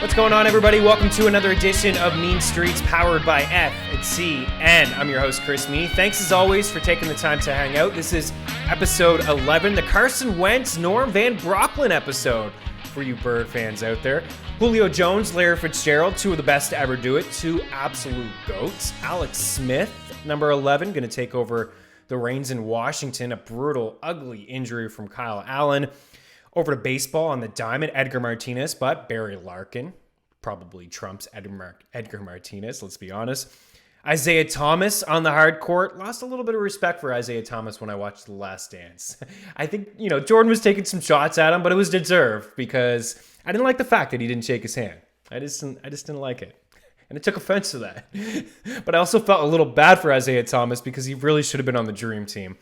What's going on, everybody? Welcome to another edition of Mean Streets, powered by FTN. I'm your host, Chris Meaney. Thanks, as always, for taking the time to hang out. This is episode 11, the Carson Wentz, Norm Van Brocklin episode for you Bird fans out there. Julio Jones, Larry Fitzgerald, two of the best to ever do it, two absolute GOATs. Alex Smith, number 11, going to take over the reins in Washington. A brutal, ugly injury from Kyle Allen. Over to baseball on the diamond, Edgar Martinez, but Barry Larkin probably trumps Edgar Martinez, let's be honest. Isaiah Thomas on the hard court. Lost a little bit of respect for Isaiah Thomas when I watched The Last Dance. I think, Jordan was taking some shots at him, but it was deserved because I didn't like the fact that he didn't shake his hand. I just didn't like it. And I took offense to that. But I also felt a little bad for Isaiah Thomas because he really should have been on the dream team.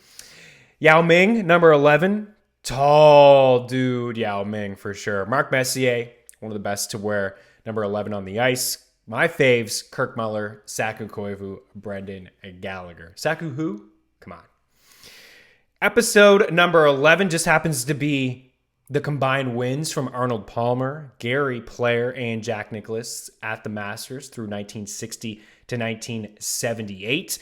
Yao Ming, number 11. Tall dude, Yao Ming, for sure. Mark Messier, one of the best to wear number 11 on the ice. My faves, Kirk Muller, Saku Koivu, Brendan Gallagher. Saku who? Come on. Episode number 11 just happens to be the combined wins from Arnold Palmer, Gary Player, and Jack Nicklaus at the Masters through 1960 to 1978.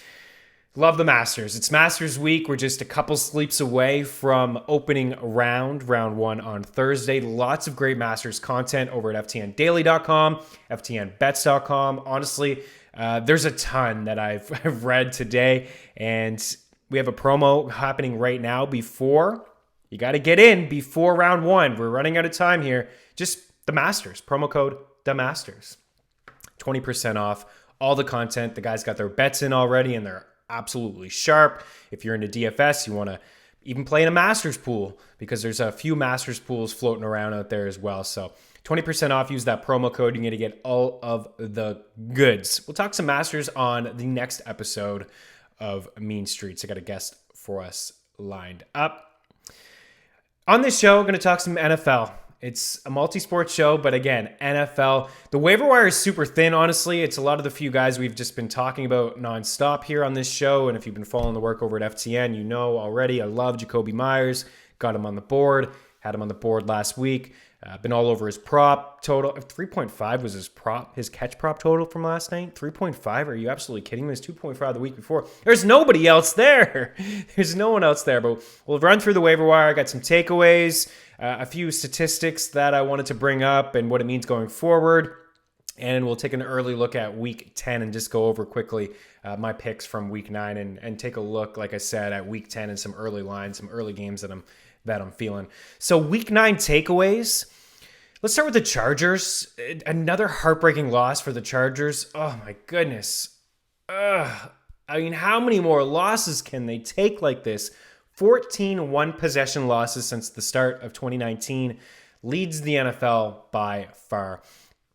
Love the Masters. It's Masters week. We're just a couple sleeps away from opening round one on Thursday. Lots of great Masters content over at ftndaily.com, ftnbets.com. Honestly, there's a ton that I've read today, and we have a promo happening right now before. You got to get in before round one. We're running out of time here. Just the Masters. Promo code the Masters. 20% off all the content. The guys got their bets in already, and they're absolutely sharp. If you're into DFS, you want to even play in a Masters pool because there's a few Masters pools floating around out there as well. So 20% off. Use that promo code. You're going to get all of the goods. We'll talk some Masters on the next episode of Mean Streets. I got a guest for us lined up. On this show, I'm going to talk some NFL. It's a multi-sport show, but again, NFL. The waiver wire is super thin, honestly. It's a lot of the few guys we've just been talking about nonstop here on this show, and if you've been following the work over at FTN, you know already I love Jacoby Myers. Got him on the board. Had him on the board last week. Been all over his prop total. 3.5 was his catch prop total from last night. 3.5? Are you absolutely kidding me? It was 2.5 the week before. There's nobody else there. There's no one else there, but we'll run through the waiver wire. I got some takeaways, a few statistics that I wanted to bring up and what it means going forward. And we'll take an early look at week 10 and just go over quickly my picks from week 9 and take a look, like I said, at week 10 and some early lines, some early games that I'm feeling. So week 9 takeaways. Let's start with the Chargers. Another heartbreaking loss for the Chargers. Oh my goodness. How many more losses can they take like this? 14 one-possession losses since the start of 2019. Leads the NFL by far.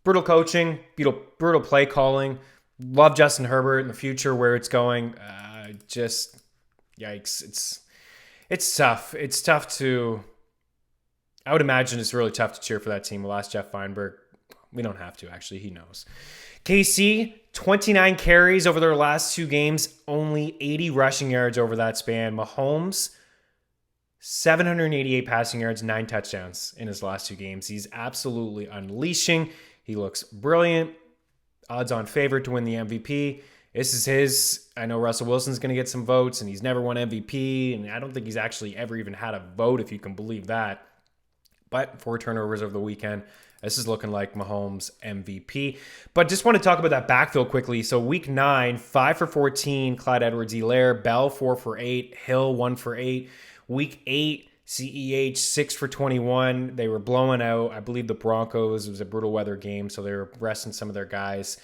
Brutal coaching, brutal play calling. Love Justin Herbert in the future, where it's going. Just yikes. It's tough. It's tough to... I would imagine it's really tough to cheer for that team. We lost Jeff Feinberg. We don't have to, actually. He knows. KC, 29 carries over their last 2 games. Only 80 rushing yards over that span. Mahomes, 788 passing yards, 9 touchdowns in his last 2 games. He's absolutely unleashing. He looks brilliant. Odds-on favorite to win the MVP. This is his. I know Russell Wilson's going to get some votes, and he's never won MVP, and I don't think he's actually ever even had a vote, if you can believe that. But 4 turnovers over the weekend. This is looking like Mahomes MVP. But just want to talk about that backfield quickly. So week 9, 5 for 14, Clyde Edwards-Helaire. Bell, 4 for 8. Hill, 1 for 8. Week 8, CEH, 6 for 21. They were blowing out, I believe, the Broncos. It was a brutal weather game, so they were resting some of their guys.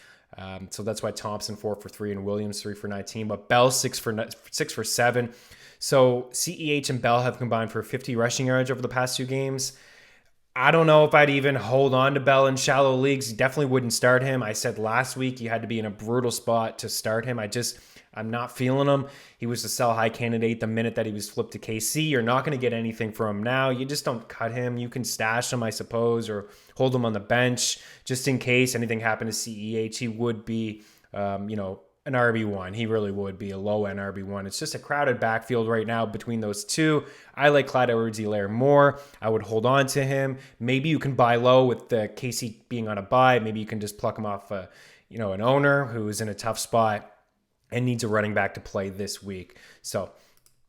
So that's why Thompson, 4 for 3, and Williams, 3 for 19. But Bell, 6 for 7. So CEH and Bell have combined for 50 rushing yards over the past 2 games. I don't know if I'd even hold on to Bell in shallow leagues. Definitely wouldn't start him. I said last week you had to be in a brutal spot to start him. I'm not feeling him. He was a sell-high candidate the minute that he was flipped to KC. You're not going to get anything from him now. You just don't cut him. You can stash him, I suppose, or hold him on the bench just in case anything happened to CEH. He would be, an RB1. He really would be a low-end RB1. It's just a crowded backfield right now between those two. I like Clyde Edwards-Helaire more. I would hold on to him. Maybe you can buy low with the Casey being on a bye. Maybe you can just pluck him off an owner who is in a tough spot and needs a running back to play this week. So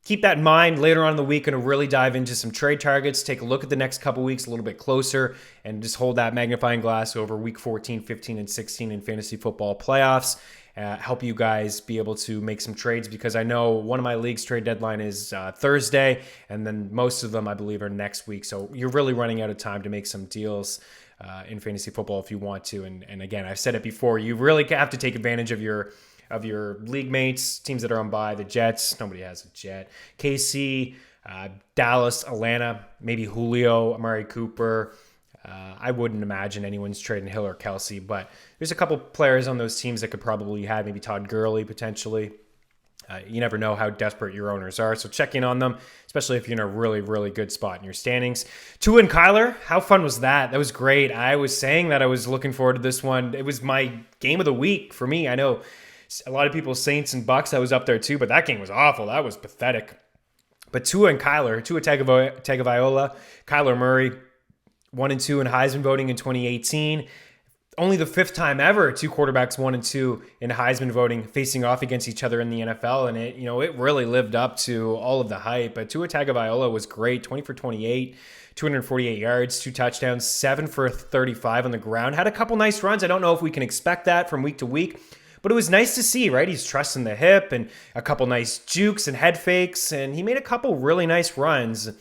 keep that in mind. Later on in the week, going to really dive into some trade targets, take a look at the next couple weeks a little bit closer, and just hold that magnifying glass over week 14, 15, and 16 in fantasy football playoffs. Help you guys be able to make some trades, because I know one of my leagues' trade deadline is Thursday, and then most of them, I believe, are next week. So you're really running out of time to make some deals in fantasy football if you want to. And again, I've said it before, you really have to take advantage of your league mates, teams that are on bye. The Jets, nobody has a Jet. KC, Dallas, Atlanta, maybe Julio, Amari Cooper. I wouldn't imagine anyone's trading Hill or Kelsey, but there's a couple players on those teams that could probably have, maybe Todd Gurley potentially. You never know how desperate your owners are, so check in on them, especially if you're in a really, really good spot in your standings. Tua and Kyler, how fun was that? That was great. I was saying that I was looking forward to this one. It was my game of the week for me. I know a lot of people, Saints and Bucks, I was up there too, but that game was awful. That was pathetic. But Tua and Kyler, Tua Tagovailoa, Kyler Murray, 1 and 2 in Heisman voting in 2018. Only the 5th time ever 2 quarterbacks 1 and 2 in Heisman voting facing off against each other in the NFL, and it really lived up to all of the hype. But Tua Tagovailoa was great, 20 for 28, 248 yards, 2 touchdowns, 7 for 35 on the ground. Had a couple nice runs. I don't know if we can expect that from week to week, but it was nice to see, right? He's trusting the hip and a couple nice jukes and head fakes, and he made a couple really nice runs.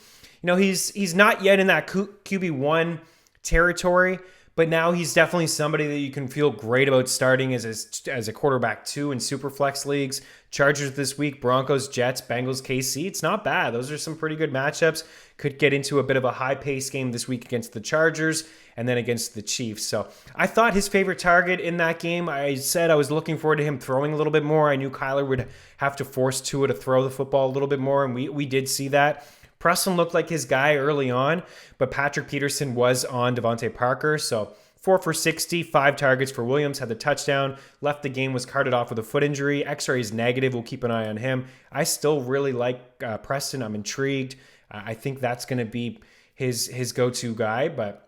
He's not yet in that QB1 territory, but now he's definitely somebody that you can feel great about starting as a quarterback 2 in Superflex leagues. Chargers this week, Broncos, Jets, Bengals, KC. It's not bad. Those are some pretty good matchups. Could get into a bit of a high-paced game this week against the Chargers and then against the Chiefs. So I thought his favorite target in that game, I said I was looking forward to him throwing a little bit more. I knew Kyler would have to force Tua to throw the football a little bit more, and we did see that. Preston looked like his guy early on, but Patrick Peterson was on Devontae Parker. So 4 for 60, 5 targets for Williams, had the touchdown, left the game, was carted off with a foot injury. X-ray is negative. We'll keep an eye on him. I still really like Preston. I'm intrigued. I think that's going to be his go-to guy, but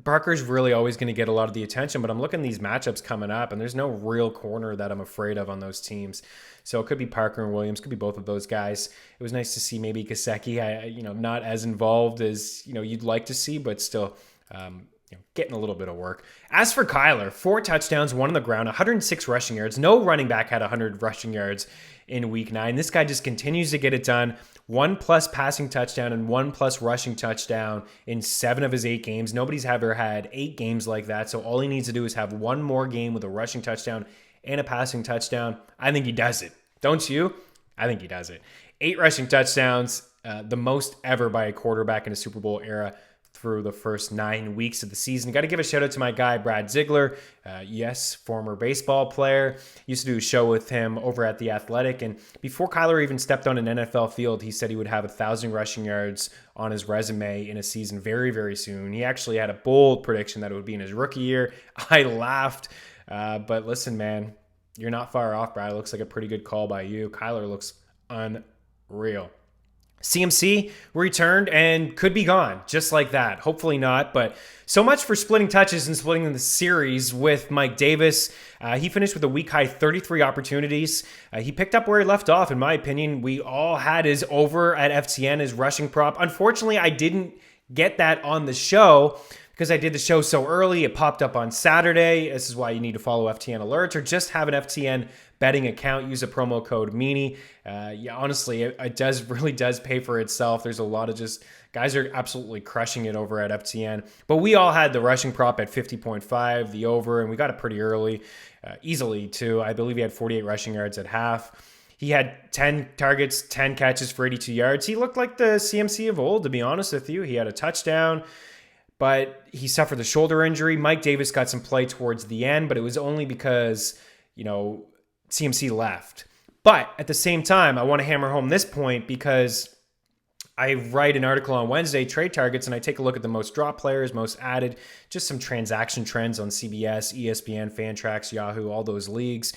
Parker's really always going to get a lot of the attention, but I'm looking at these matchups coming up, and there's no real corner that I'm afraid of on those teams. So it could be Parker and Williams, could be both of those guys. It was nice to see maybe Mckissick, not as involved as, you'd like to see, but still, getting a little bit of work. As for Kyler, 4 touchdowns, 1 on the ground, 106 rushing yards. No running back had 100 rushing yards in week 9. This guy just continues to get it done. 1+ passing touchdown and 1+ rushing touchdown in 7 of his 8 games. Nobody's ever had 8 games like that. So all he needs to do is have 1 more game with a rushing touchdown and a passing touchdown. I think he does it. Don't you? I think he does it. 8 rushing touchdowns, the most ever by a quarterback in a Super Bowl era through the first 9 weeks of the season. Got to give a shout out to my guy, Brad Ziegler. Yes, former baseball player. Used to do a show with him over at The Athletic. And before Kyler even stepped on an NFL field, he said he would have 1,000 rushing yards on his resume in a season very, very soon. He actually had a bold prediction that it would be in his rookie year. I laughed. But listen, man, you're not far off, Brad. It looks like a pretty good call by you. Kyler looks unreal. CMC returned and could be gone just like that. Hopefully not, but so much for splitting touches and splitting the series with Mike Davis. He finished with a week-high 33 opportunities. He picked up where he left off, in my opinion. We all had his over at FTN, his rushing prop. Unfortunately, I didn't get that on the show because I did the show so early. It popped up on Saturday. This is why you need to follow FTN alerts or just have an FTN betting account. Use a promo code Meaney. Honestly, it really does pay for itself. There's a lot of just guys are absolutely crushing it over at FTN. But we all had the rushing prop at 50.5, the over, and we got it pretty early, easily too. I believe he had 48 rushing yards at half. He had 10 targets, 10 catches for 82 yards. He looked like the CMC of old, to be honest with you. He had a touchdown, but he suffered the shoulder injury. Mike Davis got some play towards the end, but it was only because, CMC left. But at the same time, I want to hammer home this point because I write an article on Wednesday, Trade Targets, and I take a look at the most dropped players, most added, just some transaction trends on CBS, ESPN, Fantrax, Yahoo, all those leagues.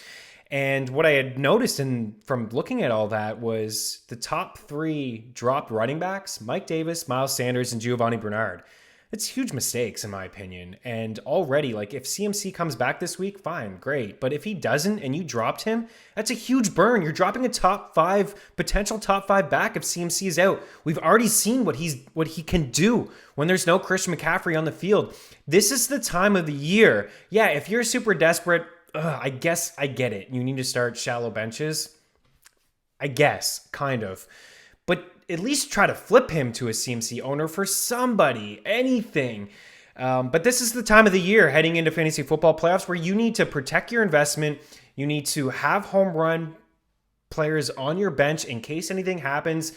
And what I had noticed from looking at all that was the top 3 dropped running backs, Mike Davis, Miles Sanders, and Giovanni Bernard. It's huge mistakes, in my opinion. And already, like, if CMC comes back this week, fine, great. But if he doesn't and you dropped him, that's a huge burn. You're dropping a potential top 5 back if CMC is out. We've already seen what he can do when there's no Christian McCaffrey on the field. This is the time of the year. Yeah, if you're super desperate, I guess I get it. You need to start shallow benches. I guess, kind of. But at least try to flip him to a CMC owner for somebody, anything. But this is the time of the year heading into fantasy football playoffs where you need to protect your investment. You need to have home run players on your bench in case anything happens.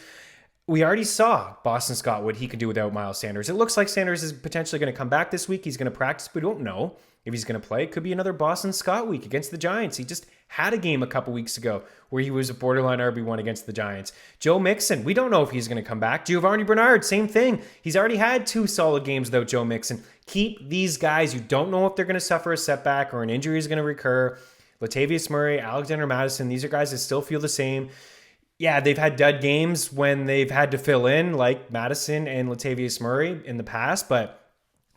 We already saw Boston Scott what he could do without Miles Sanders. It looks like Sanders is potentially going to come back this week. He's going to practice. We don't know if he's going to play. It could be another Boston Scott week against the Giants. He just had a game a couple weeks ago where he was a borderline RB1 against the Giants. Joe Mixon, we don't know if he's going to come back. Giovanni Bernard, same thing. He's already had 2 solid games without Joe Mixon. Keep these guys. You don't know if they're going to suffer a setback or an injury is going to recur. Latavius Murray, Alexander Mattison, these are guys that still feel the same. Yeah, they've had dud games when they've had to fill in, like Madison and Latavius Murray in the past, but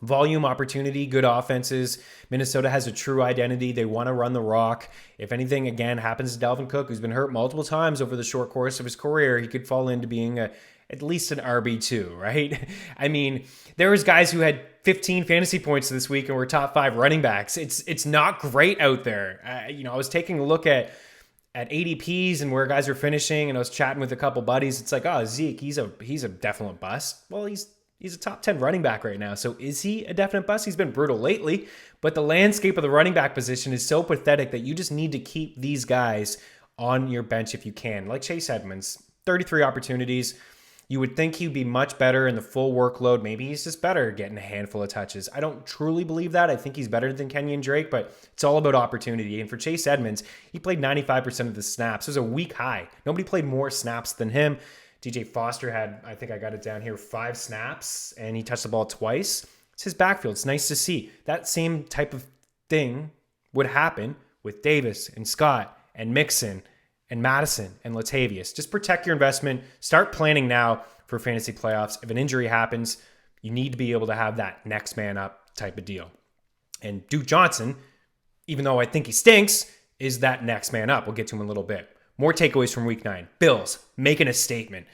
volume, opportunity, good offenses. Minnesota has a true identity. They want to run the rock. If anything, again, happens to Dalvin Cook, who's been hurt multiple times over the short course of his career, he could fall into being at least an RB2, right? I mean, there was guys who had 15 fantasy points this week and were top 5 running backs. It's not great out there. I was taking a look at ADPs and where guys are finishing, and I was chatting with a couple buddies. It's like, oh, Zeke, he's a definite bust. Well, he's a top 10 running back right now. So is he a definite bust? He's been brutal lately, but the landscape of the running back position is so pathetic that you just need to keep these guys on your bench if you can. Like Chase Edmonds, 33 opportunities. You would think he'd be much better in the full workload. Maybe he's just better getting a handful of touches. I don't truly believe that. I think he's better than Kenyon Drake, but it's all about opportunity. And for Chase Edmonds, he played 95% of the snaps. It was a week high. Nobody played more snaps than him. DJ Foster had, I think I got it down here, 5 snaps, and he touched the ball twice. It's his backfield. It's nice to see. That same type of thing would happen with Davis and Scott and Mixon and Madison and Latavius. Just protect your investment. Start planning now for fantasy playoffs. If an injury happens, you need to be able to have that next man up type of deal. And Duke Johnson, even though I think he stinks, is that next man up. We'll get to him in a little bit. More takeaways from week 9. Bills making a statement.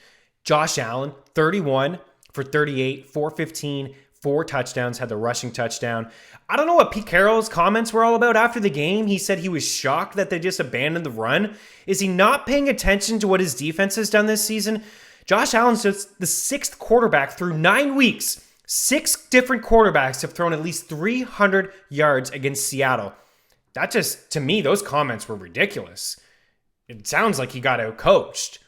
Josh Allen, 31 for 38, 415, 4 touchdowns, had the rushing touchdown. I don't know what Pete Carroll's comments were all about after the game. He said he was shocked that they just abandoned the run. Is he not paying attention to what his defense has done this season? Josh Allen's just the 6th quarterback through 9 weeks. 6 different quarterbacks have thrown at least 300 yards against Seattle. That just, to me, those comments were ridiculous. It sounds like he got out-coached.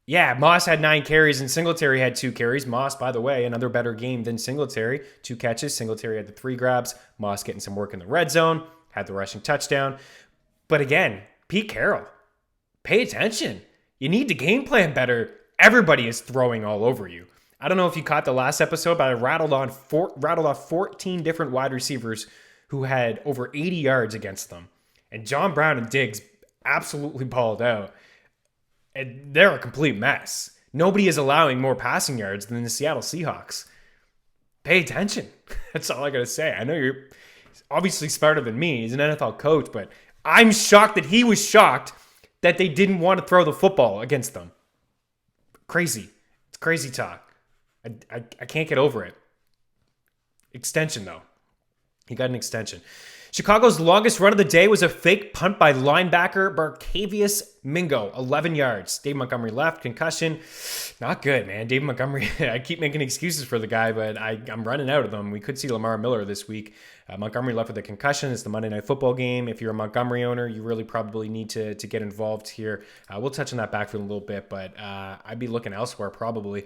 Yeah, Moss had 9 carries and Singletary had 2 carries. Moss, by the way, another better game than Singletary. 2 catches. Singletary had the 3 grabs. Moss getting some work in the red zone. Had the rushing touchdown. But again, Pete Carroll, pay attention. You need to game plan better. Everybody is throwing all over you. I don't know if you caught the last episode, but I rattled off 14 different wide receivers who had over 80 yards against them. And John Brown and Diggs absolutely balled out. And they're a complete mess. Nobody is allowing more passing yards than the Seattle Seahawks. Pay attention. That's all I got to say. I know you're obviously smarter than me. He's an NFL coach, but I'm shocked that he was shocked that they didn't want to throw the football against them. Crazy. It's crazy talk. I can't get over it. Extension, though. He got an extension. Chicago's longest run of the day was a fake punt by linebacker Barkevius Mingo, 11 yards. Dave Montgomery left, concussion. Not good, man. Dave Montgomery, I keep making excuses for the guy, but I'm running out of them. We could see Lamar Miller this week. Montgomery left with a concussion. It's the Monday Night Football game. If you're a Montgomery owner, you really probably need to get involved here. We'll touch on that backfield in a little bit, but I'd be looking elsewhere probably.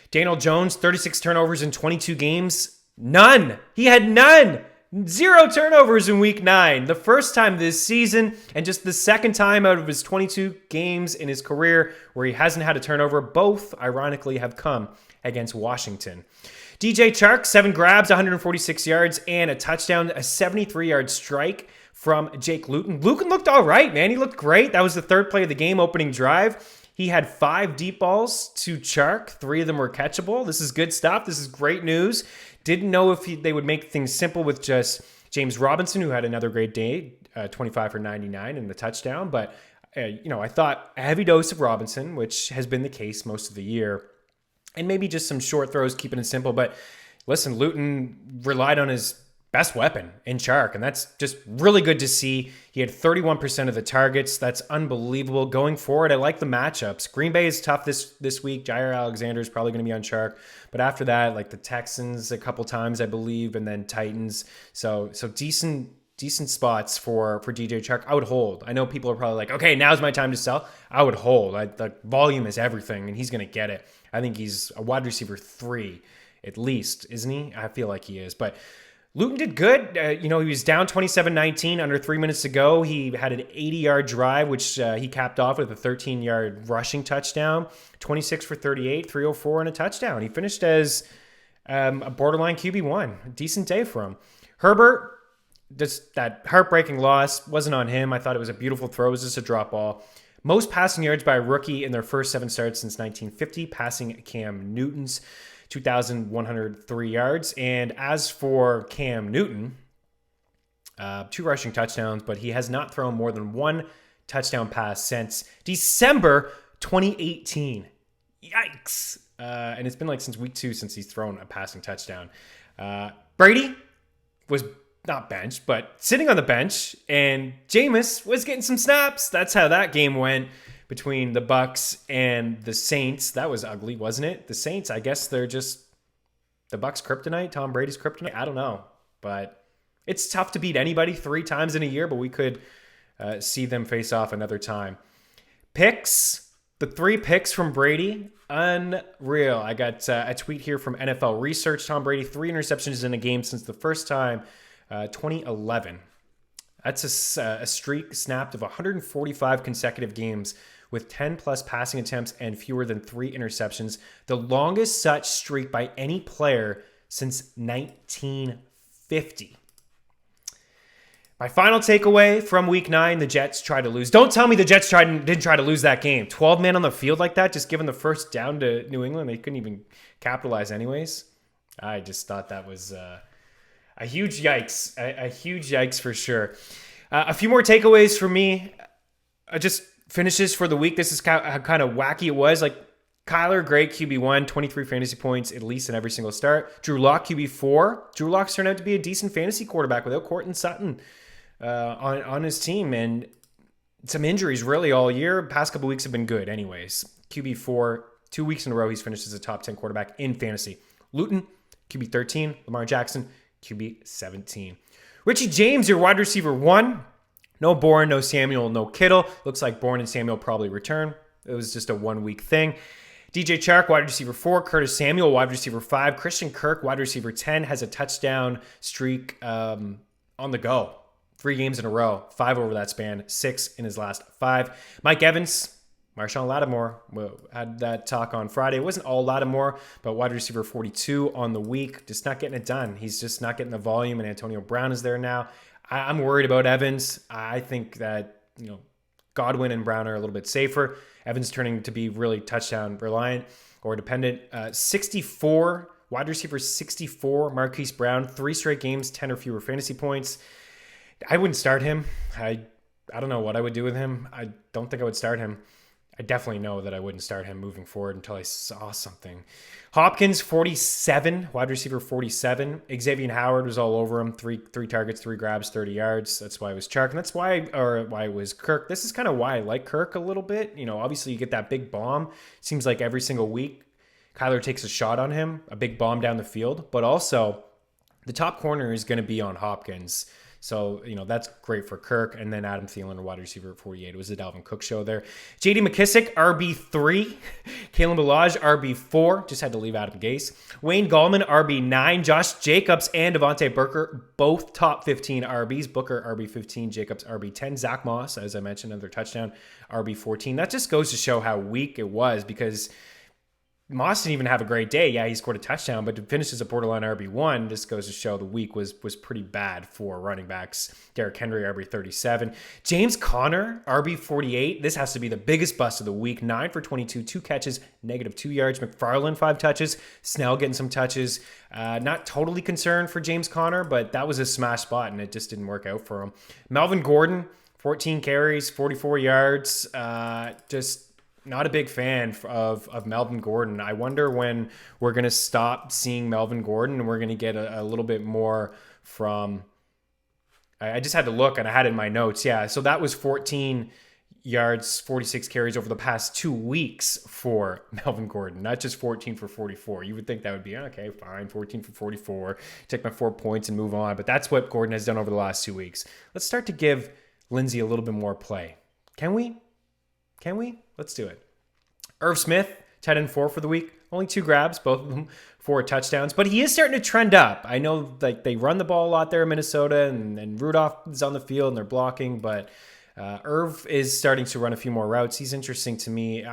Daniel Jones, 36 turnovers in 22 games. None. He had none. 0 turnovers in week 9. The first time this season, and just the second time out of his 22 games in his career where he hasn't had a turnover. Both, ironically, have come against Washington. DJ Chark, 7 grabs, 146 yards, and a touchdown, a 73-yard strike from Jake Luton. Luton looked all right, man. He looked great. That was the third play of the game, opening drive. He had 5 deep balls to Chark. 3 of them were catchable. This is good stuff. This is great news. Didn't know if they would make things simple with just James Robinson, who had another great day, 25 for 99 and the touchdown. But, I thought a heavy dose of Robinson, which has been the case most of the year, and maybe just some short throws, keeping it simple. But listen, Luton relied on his best weapon in Chark, and that's just really good to see. He had 31% of the targets. That's unbelievable. Going forward, I like the matchups. Green Bay is tough this week. Jair Alexander is probably going to be on Chark. But after that, like the Texans a couple times, I believe, and then Titans. So decent spots for DJ Chark. I would hold. I know people are probably like, okay, now's my time to sell. I would hold. The volume is everything, and he's going to get it. I think he's a wide receiver 3 at least, isn't he? I feel like he is. But Luton did good. He was down 27-19 under 3 minutes to go. He had an 80-yard drive, which he capped off with a 13-yard rushing touchdown, 26 for 38, 304, and a touchdown. He finished as a borderline QB1. A decent day for him. Herbert, just that heartbreaking loss, wasn't on him. I thought it was a beautiful throw. It was just a drop ball. Most passing yards by a rookie in their first 7 starts since 1950, passing Cam Newton's 2,103 yards. And as for Cam Newton, 2 rushing touchdowns, but he has not thrown more than 1 touchdown pass since December 2018. Yikes. And it's been like since week 2 since he's thrown a passing touchdown. Brady was not benched, but sitting on the bench, and Jameis was getting some snaps. That's how that game went between the Bucks and the Saints. That was ugly, wasn't it? The Saints, I guess they're just the Bucks' kryptonite, Tom Brady's kryptonite. I don't know, but it's tough to beat anybody 3 times in a year, but we could see them face off another time. Picks, the 3 picks from Brady, unreal. I got a tweet here from NFL Research. Tom Brady, 3 interceptions in a game since the first time, 2011. That's a streak snapped of 145 consecutive games with 10 plus passing attempts and fewer than 3 interceptions. The longest such streak by any player since 1950. My final takeaway from week 9, the Jets tried to lose. Don't tell me the Jets didn't try to lose that game. 12 men on the field like that, just giving the first down to New England. They couldn't even capitalize anyways. I just thought that was a huge yikes. A huge yikes for sure. A few more takeaways for me. Just finishes for the week. This is how kind of wacky it was. Like Kyler, great QB1, 23 fantasy points at least in every single start. Drew Lock, QB4. Drew Lock's turned out to be a decent fantasy quarterback without Courtland Sutton on his team. And some injuries really all year. Past couple weeks have been good anyways. QB4, 2 weeks in a row he's finished as a top 10 quarterback in fantasy. Luton, QB13. Lamar Jackson, QB17. Richie James, your wide receiver 1. No Bourne, no Samuel, no Kittle. Looks like Bourne and Samuel probably return. It was just a 1-week thing. DJ Chark, wide receiver 4. Curtis Samuel, wide receiver 5. Christian Kirk, wide receiver 10, has a touchdown streak on the go. 3 games in a row. 5 over that span. 6 in his last 5. Mike Evans, Marshawn Lattimore, had that talk on Friday. It wasn't all Lattimore, but wide receiver 42 on the week. Just not getting it done. He's just not getting the volume, and Antonio Brown is there now. I'm worried about Evans. I think that, Godwin and Brown are a little bit safer. Evans turning to be really touchdown reliant or dependent. 64, wide receiver 64, Marquis Brown, 3 straight games, 10 or fewer fantasy points. I wouldn't start him. I don't know what I would do with him. I don't think I would start him. I definitely know that I wouldn't start him moving forward until I saw something. Hopkins, 47, wide receiver 47. Xavier Howard was all over him. 3 targets, 3 grabs, 30 yards. That's why it was Chark. And that's why it was Kirk. This is kind of why I like Kirk a little bit. Obviously you get that big bomb. Seems like every single week Kyler takes a shot on him, a big bomb down the field. But also the top corner is going to be on Hopkins. So, that's great for Kirk. And then Adam Thielen, a wide receiver at 48. It was the Dalvin Cook show there. JD McKissic, RB3. Kalen Ballage, RB4. Just had to leave Adam Gase. Wayne Gallman, RB9. Josh Jacobs and Devontae Booker, both top 15 RBs. Booker, RB15. Jacobs, RB10. Zach Moss, as I mentioned, another touchdown, RB14. That just goes to show how weak it was, because Moss didn't even have a great day. Yeah, he scored a touchdown, but to finish as a borderline RB1, this goes to show the week was pretty bad for running backs. Derrick Henry, RB37. James Conner, RB48. This has to be the biggest bust of the week. 9 for 22, 2 catches, -2 yards. McFarland, 5 touches. Snell getting some touches. Not totally concerned for James Conner, but that was a smash spot, and it just didn't work out for him. Melvin Gordon, 14 carries, 44 yards. Just not a big fan of Melvin Gordon. I wonder when we're going to stop seeing Melvin Gordon and we're going to get a little bit more from... I just had to look, and I had it in my notes. Yeah, so that was 14 yards, 46 carries over the past 2 weeks for Melvin Gordon, not just 14 for 44. You would think that would be, okay, fine, 14 for 44, take my 4 points and move on. But that's what Gordon has done over the last 2 weeks. Let's start to give Lindsay a little bit more play. Can we? Let's do it. Irv Smith, tight end 4 for the week. Only 2 grabs, both of them 4 touchdowns. But he is starting to trend up. I know they run the ball a lot there in Minnesota, and Rudolph is on the field and they're blocking, but Irv is starting to run a few more routes. He's interesting to me.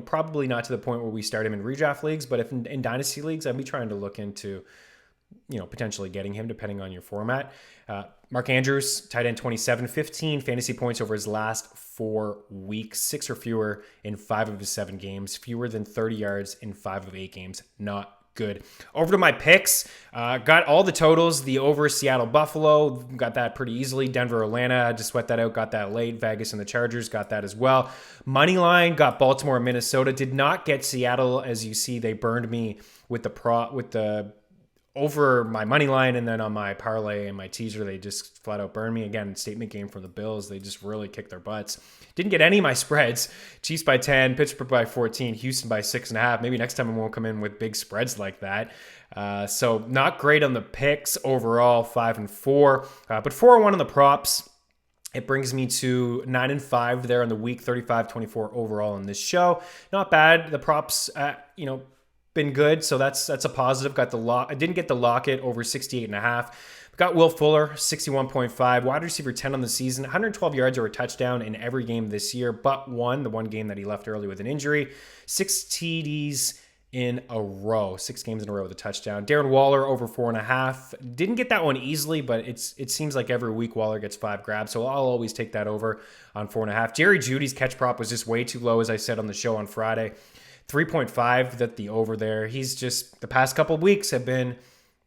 Probably not to the point where we start him in redraft leagues, but if in dynasty leagues, I'd be trying to look into potentially getting him depending on your format. Mark Andrews, tight end 27, 15 fantasy points over his last 4 weeks, 6 or fewer in 5 of his 7 games, fewer than 30 yards in 5 of 8 games. Not good. Over to my picks. Got all the totals. The over Seattle Buffalo, got that pretty easily. Denver Atlanta, I just sweat that out, got that late. Vegas and the Chargers, got that as well. Money line, got Baltimore and Minnesota. Did not get Seattle. As you see, they burned me with the over my money line, and then on my parlay and my teaser, they just flat out burned me. Again, statement game from the Bills. They just really kicked their butts. Didn't get any of my spreads. Chiefs by 10, Pittsburgh by 14, Houston by 6.5. Maybe next time I won't come in with big spreads like that. So not great on the picks overall, 5-4, but 4-1 on the props. It brings me to 9-5 there on the week, 35-24 overall in this show. Not bad. The props, been good, so that's a positive. Got the I didn't get the Lockett over 68.5. Got Will Fuller, 61.5. Wide receiver 10 on the season, 112 yards or a touchdown in every game this year, but the one game that he left early with an injury. 6 TDs in a row, 6 games in a row with a touchdown. Darren Waller over 4.5. Didn't get that one easily, but it seems like every week Waller gets 5 grabs, so I'll always take that over on 4.5. Jerry Jeudy's catch prop was just way too low, as I said on the show on Friday. 3.5, that the over there. He's just, the past couple of weeks have been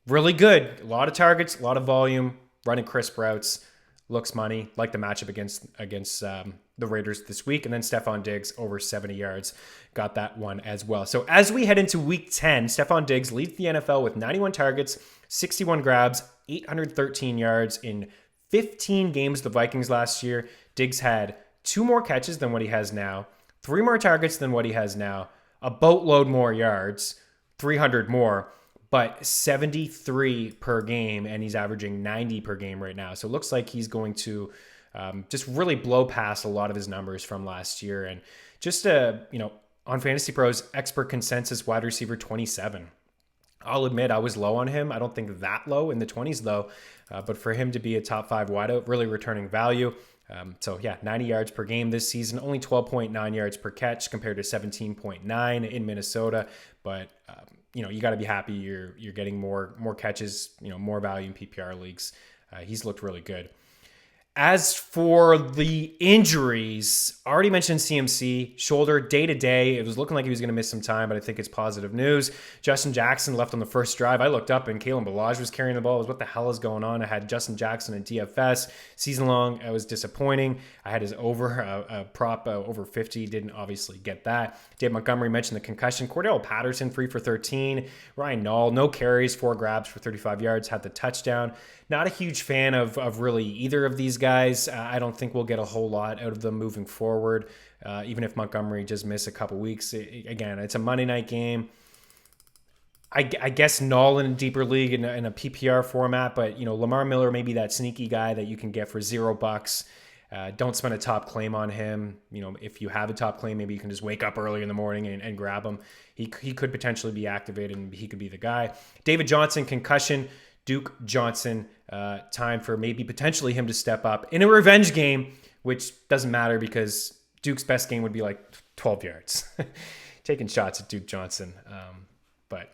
really good. A lot of targets, a lot of volume, running crisp routes, looks money. Like the matchup against the Raiders this week. And then Stephon Diggs over 70 yards. Got that one as well. So as we head into week 10, Stephon Diggs leads the NFL with 91 targets, 61 grabs, 813 yards in 15 games the Vikings last year. Diggs had 2 more catches than what he has now, 3 more targets than what he has now, a boatload more yards, 300 more, but 73 per game, and he's averaging 90 per game right now. So it looks like he's going to just really blow past a lot of his numbers from last year. And just, on Fantasy Pros, expert consensus wide receiver 27. I'll admit I was low on him. I don't think that low in the 20s, though. But for him to be a top 5 wideout, really returning value. 90 yards per game this season, only 12.9 yards per catch compared to 17.9 in Minnesota. But, you got to be happy you're getting more catches, more value in PPR leagues. He's looked really good. As for the injuries, already mentioned CMC, shoulder, day-to-day. It was looking like he was going to miss some time, but I think it's positive news. Justin Jackson left on the first drive. I looked up and Kalen Ballage was carrying the ball. I was, what the hell is going on? I had Justin Jackson in DFS. Season long, it was disappointing. I had his over, a prop over 50. Didn't obviously get that. Dave Montgomery mentioned the concussion. Cordell Patterson, 3 for 13. Ryan Nall, no carries, 4 grabs for 35 yards, had the touchdown. Not a huge fan of really either of these guys. I don't think we'll get a whole lot out of them moving forward, even if Montgomery just miss a couple weeks. Again, it's a Monday night game. I guess null in a deeper league in a PPR format, but Lamar Miller may be that sneaky guy that you can get for $0. Don't spend a top claim on him. If you have a top claim, maybe you can just wake up early in the morning and grab him. He could potentially be activated and he could be the guy. David Johnson, concussion. Duke Johnson, time for maybe potentially him to step up in a revenge game, which doesn't matter because Duke's best game would be like 12 yards. Taking shots at Duke Johnson. But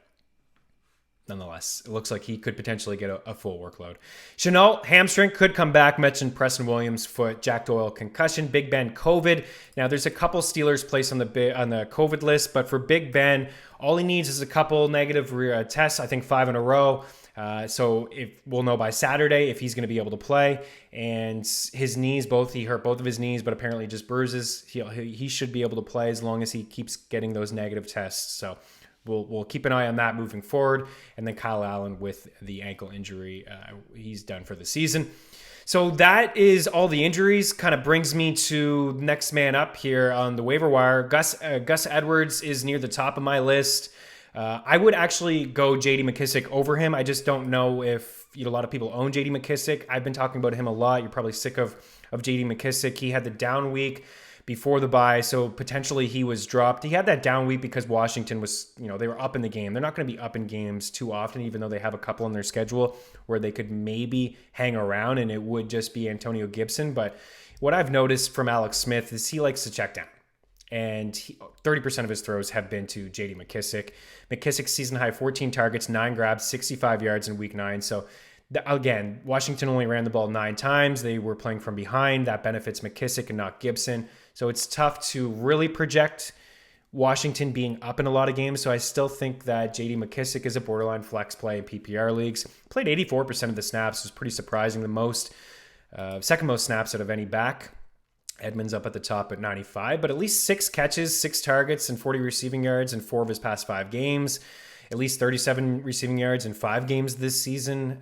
nonetheless, it looks like he could potentially get a full workload. Chanel, hamstring, could come back. Mentioned Preston Williams, foot. Jack Doyle, concussion. Big Ben, COVID. Now, there's a couple Steelers placed on the COVID list, but for Big Ben, all he needs is a couple negative tests, I think 5 in a row. So we'll know by Saturday if he's going to be able to play. And his knees, he hurt both of his knees, but apparently just bruises. He should be able to play as long as he keeps getting those negative tests. So we'll keep an eye on that moving forward. And then Kyle Allen with the ankle injury, he's done for the season. So that is all the injuries. Kind of brings me to next man up here on the waiver wire. Gus Edwards is near the top of my list. I would actually go J.D. McKissic over him. I just don't know if a lot of people own J.D. McKissic. I've been talking about him a lot. You're probably sick of J.D. McKissic. He had the down week before the bye, so potentially he was dropped. He had that down week because Washington was, they were up in the game. They're not going to be up in games too often, even though they have a couple on their schedule where they could maybe hang around and it would just be Antonio Gibson. But what I've noticed from Alex Smith is he likes to check down. And 30% of his throws have been to J.D. McKissic. McKissick season high 14 targets, 9 grabs, 65 yards in week 9. So again, Washington only ran the ball 9 times. They were playing from behind. That benefits McKissic and not Gibson. So it's tough to really project Washington being up in a lot of games. So I still think that J.D. McKissic is a borderline flex play in PPR leagues. Played 84% of the snaps. It was pretty surprising. Second most snaps out of any back. Edmonds up at the top at 95, but at least 6 catches, 6 targets, and 40 receiving yards in 4 of his past 5 games. At least 37 receiving yards in 5 games this season.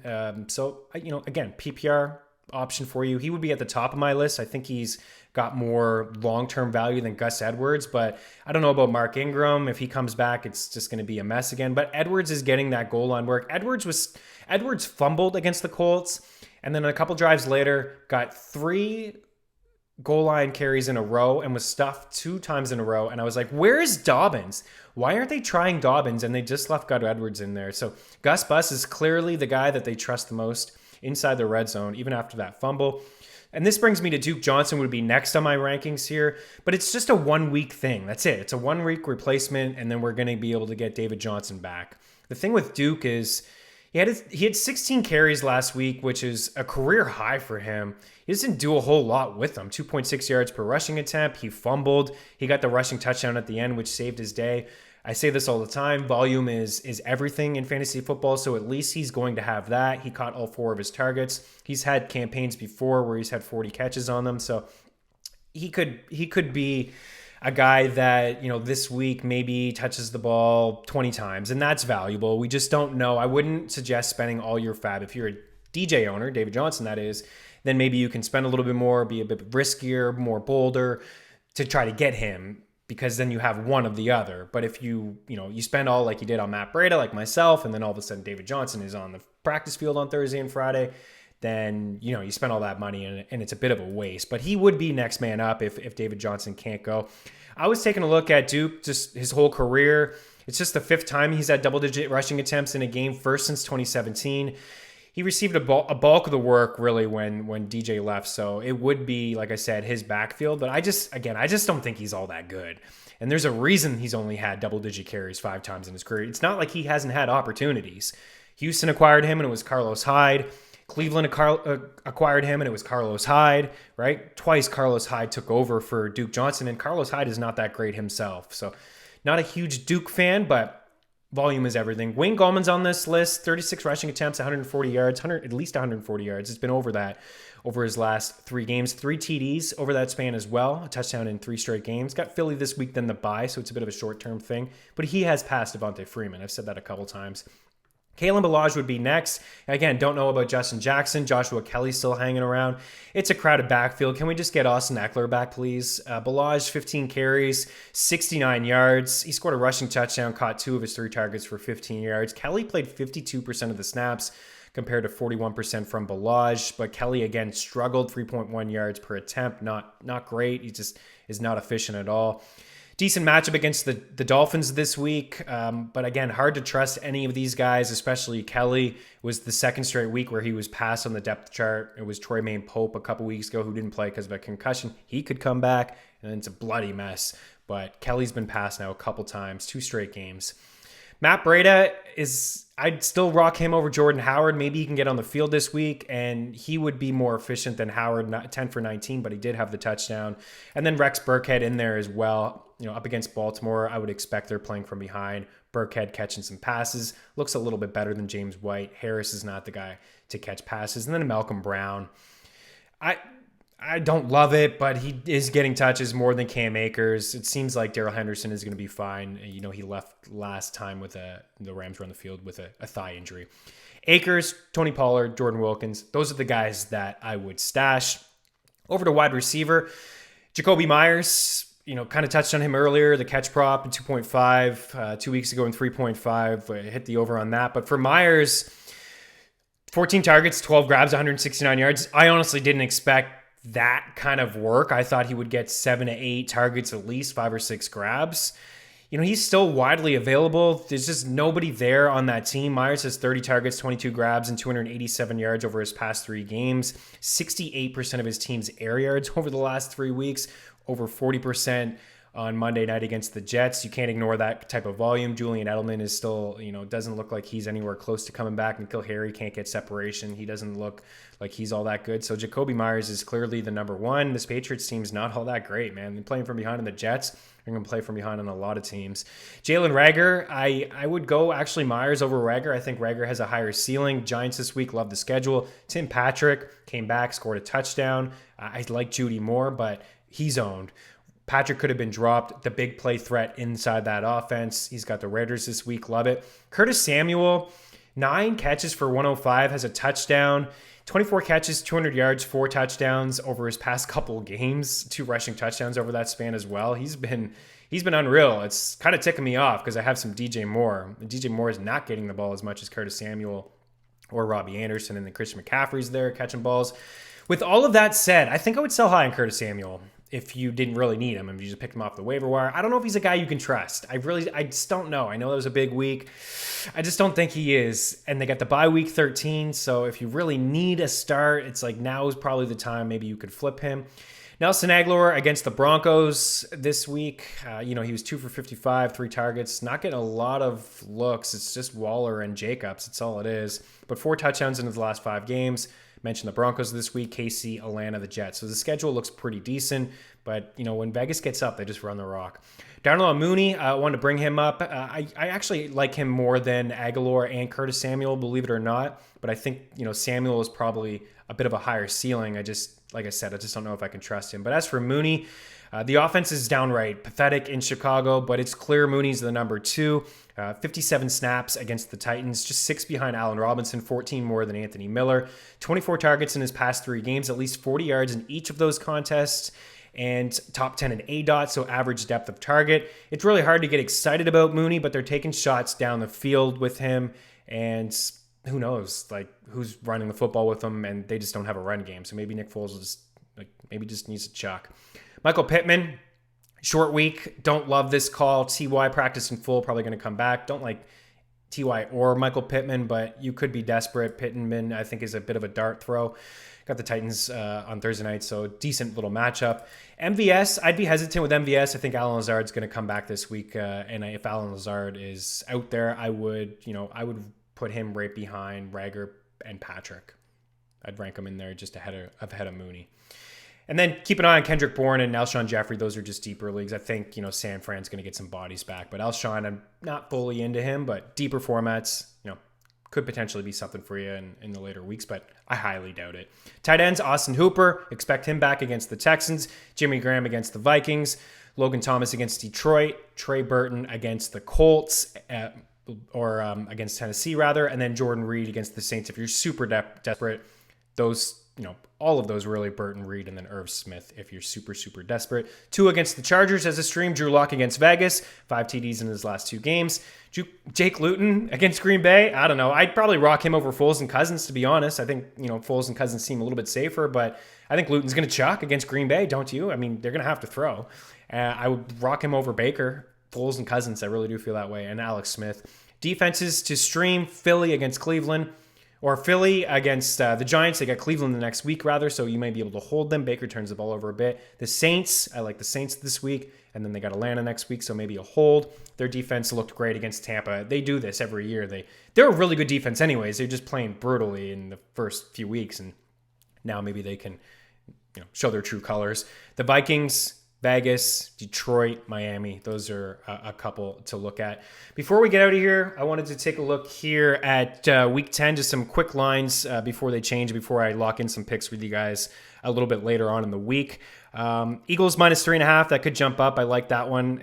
So, again, PPR option for you. He would be at the top of my list. I think he's got more long-term value than Gus Edwards, but I don't know about Mark Ingram. If he comes back, it's just going to be a mess again. But Edwards is getting that goal line work. Edwards fumbled against the Colts, and then a couple drives later got 3 goal line carries in a row and was stuffed 2 times in a row. And I was like, where is Dobbins? Why aren't they trying Dobbins? And they just left Gus Edwards in there. So Gus Bus is clearly the guy that they trust the most inside the red zone, even after that fumble. And this brings me to Duke Johnson would be next on my rankings here, but it's just a 1-week thing. That's it. It's a 1-week replacement. And then we're going to be able to get David Johnson back. The thing with Duke is he had 16 carries last week, which is a career high for him. He doesn't do a whole lot with them. 2.6 yards per rushing attempt. He fumbled. He got the rushing touchdown at the end, which saved his day. I say this all the time. Volume is everything in fantasy football, so at least he's going to have that. He caught all 4 of his targets. He's had campaigns before where he's had 40 catches on them, so he could be a guy that, this week maybe touches the ball 20 times, and that's valuable. We just don't know. I wouldn't suggest spending all your fab. If you're a DJ owner, David Johnson that is, then maybe you can spend a little bit more, be a bit riskier, more bolder to try to get him, because then you have one of the other. But if you spend all like you did on Matt Breida, like myself, and then all of a sudden David Johnson is on the practice field on Thursday and Friday, then, you spend all that money and it's a bit of a waste. But he would be next man up if David Johnson can't go. I was taking a look at Duke, just his whole career. It's just the 5th time he's had double-digit rushing attempts in a game, first since 2017. He received a bulk of the work, really, when DJ left. So it would be, like I said, his backfield. But I just don't think he's all that good. And there's a reason he's only had double-digit carries 5 times in his career. It's not like he hasn't had opportunities. Houston acquired him, and it was Carlos Hyde. Cleveland acquired him, and it was Carlos Hyde, right? Twice Carlos Hyde took over for Duke Johnson, and Carlos Hyde is not that great himself. So not a huge Duke fan, but volume is everything. Wayne Gallman's on this list, 36 rushing attempts, 140 yards, at least 140 yards. It's been over that over his last 3 games. 3 TDs over that span as well, a touchdown in 3 straight games. Got Philly this week, then the bye, so it's a bit of a short-term thing. But he has passed Devontae Freeman. I've said that a couple times. Kalen Ballage would be next. Again, don't know about Justin Jackson. Joshua Kelly still hanging around. It's a crowded backfield. Can we just get Austin Eckler back, please? Ballage, 15 carries, 69 yards. He scored a rushing touchdown, caught 2 of his 3 targets for 15 yards. Kelly played 52% of the snaps compared to 41% from Ballage. But Kelly, again, struggled, 3.1 yards per attempt. Not great. He just is not efficient at all. Decent matchup against the Dolphins this week. But again, hard to trust any of these guys, especially Kelly. It was the second straight week where he was passed on the depth chart. It was Troy Maine Pope a couple weeks ago who didn't play because of a concussion. He could come back, and it's a bloody mess. But Kelly's been passed now a couple times, 2 straight games. Matt Breida I'd still rock him over Jordan Howard. Maybe he can get on the field this week, and he would be more efficient than Howard, 10 for 19, but he did have the touchdown. And then Rex Burkhead in there as well. Up against Baltimore, I would expect they're playing from behind. Burkhead catching some passes. Looks a little bit better than James White. Harris is not the guy to catch passes. And then Malcolm Brown. I don't love it, but he is getting touches more than Cam Akers. It seems like Darrell Henderson is going to be fine. He left last time with the Rams were on the field with a thigh injury. Akers, Tony Pollard, Jordan Wilkins, those are the guys that I would stash. Over to wide receiver, Jacoby Myers, kind of touched on him earlier, the catch prop in 2.5, 2 weeks ago in 3.5, hit the over on that. But for Myers, 14 targets, 12 grabs, 169 yards. I honestly didn't expect that kind of work. I thought he would get 7 to 8 targets, at least 5 or 6 grabs. He's still widely available. There's just nobody there on that team. Myers has 30 targets, 22 grabs, and 287 yards over his past 3 games. 68% of his team's air yards over the last 3 weeks, over 40% on Monday night against the Jets. You can't ignore that type of volume. Julian Edelman is still, doesn't look like he's anywhere close to coming back. N'Keal Harry can't get separation. He doesn't look like he's all that good. So Jacoby Myers is clearly the number one. This Patriots team's not all that great, man. They're playing from behind on the Jets. They're going to play from behind on a lot of teams. Jalen Reagor, I would go actually Myers over Reagor. I think Reagor has a higher ceiling. Giants this week, love the schedule. Tim Patrick came back, scored a touchdown. I like Judy more, but he's owned. Patrick could have been dropped. The big play threat inside that offense. He's got the Raiders this week. Love it. Curtis Samuel, 9 catches for 105, has a touchdown. 24 catches, 200 yards, 4 touchdowns over his past couple games. 2 rushing touchdowns over that span as well. He's been unreal. It's kind of ticking me off because I have some DJ Moore. DJ Moore is not getting the ball as much as Curtis Samuel or Robbie Anderson, and then Christian McCaffrey's there catching balls. With all of that said, I think I would sell high on Curtis Samuel if you didn't really need him, if you just picked him off the waiver wire. I don't know if he's a guy you can trust. I just don't know. I know that was a big week. I just don't think he is. And they got the bye week 13, so if you really need a start, it's like now is probably the time maybe you could flip him. Nelson Aguilar against the Broncos this week. He was 2 for 55, 3 targets. Not getting a lot of looks. It's just Waller and Jacobs. That's all it is. But 4 touchdowns into the last 5 games. Mentioned the Broncos this week, KC, Atlanta, the Jets. So the schedule looks pretty decent, but when Vegas gets up, they just run the rock. Darnell Mooney, I wanted to bring him up. I actually like him more than Aguilar and Curtis Samuel, believe it or not. But I think Samuel is probably a bit of a higher ceiling. Like I said, I just don't know if I can trust him. But as for Mooney, the offense is downright pathetic in Chicago, but it's clear Mooney's the number 2. 57 snaps against the Titans, just 6 behind Allen Robinson, 14 more than Anthony Miller, 24 targets in his past 3 games, at least 40 yards in each of those contests, and top 10 in ADOT, so average depth of target. It's really hard to get excited about Mooney, but they're taking shots down the field with him, and who knows, who's running the football with them, and they just don't have a run game, so maybe Nick Foles will just needs to chuck. Michael Pittman, short week. Don't love this call. T.Y. practicing full, probably going to come back. Don't like T.Y. or Michael Pittman, but you could be desperate. Pittman, I think, is a bit of a dart throw. Got the Titans on Thursday night, so decent little matchup. MVS, I'd be hesitant with MVS. I think Allen Lazard's going to come back this week, and if Allen Lazard is out there, I would put him right behind Reagor and Patrick. I'd rank him in there just ahead of Mooney. And then keep an eye on Kendrick Bourne and Alshon Jeffrey. Those are just deeper leagues. I think, San Fran's going to get some bodies back. But Alshon, I'm not fully into him, but deeper formats, could potentially be something for you in the later weeks, but I highly doubt it. Tight ends, Austin Hooper. Expect him back against the Texans. Jimmy Graham against the Vikings. Logan Thomas against Detroit. Trey Burton against the Colts. against Tennessee rather, and then Jordan Reed against the Saints. If you're super desperate, those, all of those really, Burton, Reed, and then Irv Smith if you're super, super desperate. 2 against the Chargers as a stream. Drew Lock against Vegas. 5 TDs in his last 2 games. Jake Luton against Green Bay. I don't know. I'd probably rock him over Foles and Cousins, to be honest. I think, Foles and Cousins seem a little bit safer, but I think Luton's going to chuck against Green Bay, don't you? I mean, they're going to have to throw. I would rock him over Baker, Foles, and Cousins. I really do feel that way. And Alex Smith. Defenses to stream. Philly against Cleveland. Or Philly against the Giants. They got Cleveland the next week, rather, so you might be able to hold them. Baker turns the ball over a bit. The Saints, I like the Saints this week, and then they got Atlanta next week, so maybe a hold. Their defense looked great against Tampa. They do this every year. They're a really good defense anyways. They're just playing brutally in the first few weeks, and now maybe they can show their true colors. The Vikings, Vegas, Detroit, Miami. Those are a couple to look at. Before we get out of here, I wanted to take a look here at Week 10, just some quick lines before they change, before I lock in some picks with you guys a little bit later on in the week. Eagles minus 3.5. That could jump up. I like that one.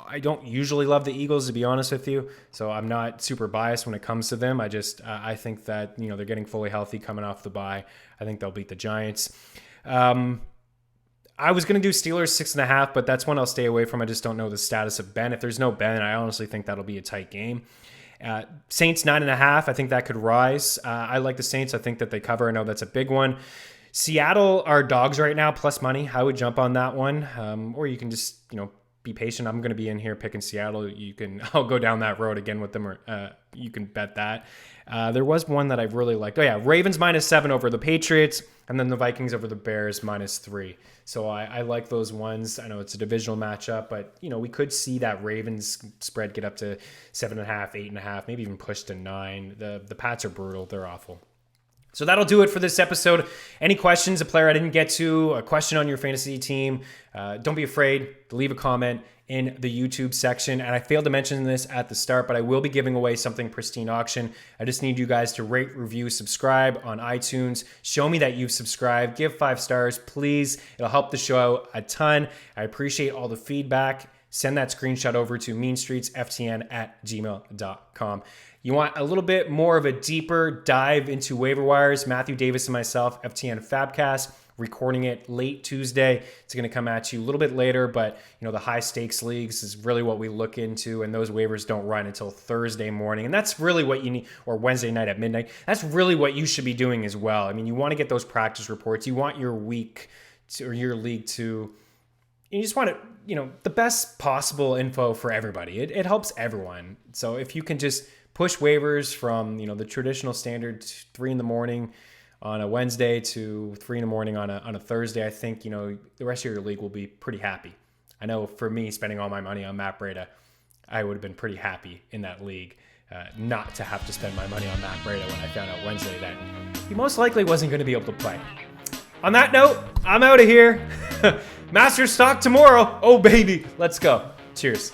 I don't usually love the Eagles, to be honest with you, so I'm not super biased when it comes to them. I think that they're getting fully healthy coming off the bye. I think they'll beat the Giants. I was going to do Steelers 6.5, but that's one I'll stay away from. I just don't know the status of Ben. If there's no Ben, I honestly think that'll be a tight game. Saints 9.5. I think that could rise. I like the Saints. I think that they cover. I know that's a big one. Seattle are dogs right now, plus money. I would jump on that one. Or you can just, be patient. I'm going to be in here picking Seattle. I'll go down that road again with them, or you can bet that. There was one that I really liked. Oh yeah, Ravens minus 7 over the Patriots, and then the Vikings over the Bears minus 3. So I like those ones. I know it's a divisional matchup, but we could see that Ravens spread get up to 7.5, 8.5, maybe even push to 9. The Pats are brutal. They're awful. So that'll do it for this episode. Any questions, a player I didn't get to, a question on your fantasy team, don't be afraid to leave a comment in the YouTube section. And I failed to mention this at the start, but I will be giving away something pristine auction. I just need you guys to rate, review, subscribe on iTunes. Show me that you've subscribed. Give 5 stars, please. It'll help the show out a ton. I appreciate all the feedback. Send that screenshot over to MeanStreetsEP11@gmail.com. You want a little bit more of a deeper dive into waiver wires? Matthew Davis and myself, FTN Fabcast, recording it late Tuesday. It's going to come at you a little bit later, but the high stakes leagues is really what we look into, and those waivers don't run until Thursday morning, and that's really what you need, or Wednesday night at midnight. That's really what you should be doing as well. I mean, you want to get those practice reports. You want your week or your league to. You just want it, the best possible info for everybody. It helps everyone. So if you can just push waivers from, the traditional standard 3 a.m. on a Wednesday to 3 a.m. on a Thursday, I think, the rest of your league will be pretty happy. I know for me, spending all my money on Matt Breida, I would have been pretty happy in that league not to have to spend my money on Matt Breida when I found out Wednesday that he most likely wasn't going to be able to play. On that note, I'm out of here. Master stock tomorrow. Oh, baby. Let's go. Cheers.